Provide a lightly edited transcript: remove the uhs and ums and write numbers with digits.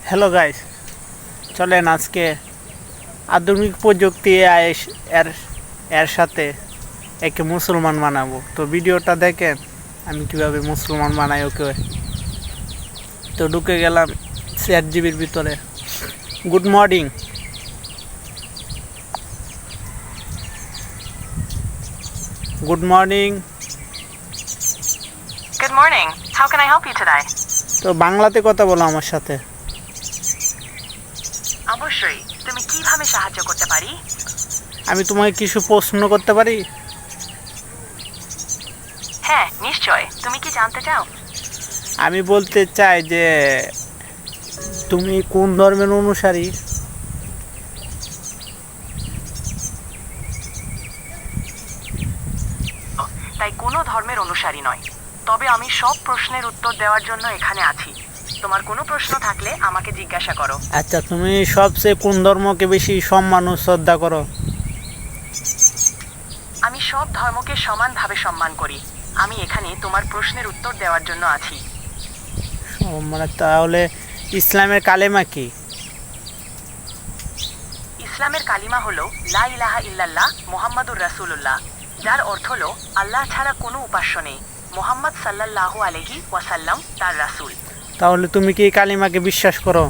Hello guys, চলেন আজকে আধুনিক প্রযুক্তি এর এর সাথে একে মুসলমান বানাবো। তো ভিডিওটা দেখেন আমি কিভাবে মুসলমান বানাই ওকে। তো ঢুকে গেলাম ChatGPTর ভিতরে। Good morning, good morning. Good morning. How can I help you today? তো বাংলাতে কথা বলো আমার সাথে। অবশ্যই, তুমি কিভাবে সাহায্য করতে পারি? আমি তোমাকে কিছু প্রশ্ন করতে পারি? হ্যাঁ, নিশ্চয়। তুমি কি জানতে চাও? আমি বলতে চাই যে তুমি কোন ধর্মের অনুসারী? তাই কোনো ধর্মের অনুসারী নয়। তবে আমি সব প্রশ্নের উত্তর দেওয়ার জন্য এখানে আছি। তোমার কোনো প্রশ্ন থাকলে আমাকে জিজ্ঞাসা করো। আচ্ছা, তুমি সবচেয়ে কোন ধর্মকে বেশি সম্মান ও শ্রদ্ধা করো? আমি সব ধর্মকে সমানভাবে সম্মান করি। আমি এখানে তোমার প্রশ্নের উত্তর দেওয়ার জন্য আছি। মানে তাহলে ইসলামের কালেমা কি? ইসলামের কালিমা হলো লা ইলাহা ইল্লাল্লাহ মুহাম্মাদুর রাসূলুল্লাহ, যার অর্থ হলো আল্লাহ ছাড়া কোনো উপাস্য নেই, মুহাম্মদ সাল্লাল্লাহু আলাইহি ওয়াসাল্লাম তার রাসূল। তাহলে তুমি কি এই কালিমাকে বিশ্বাস করো?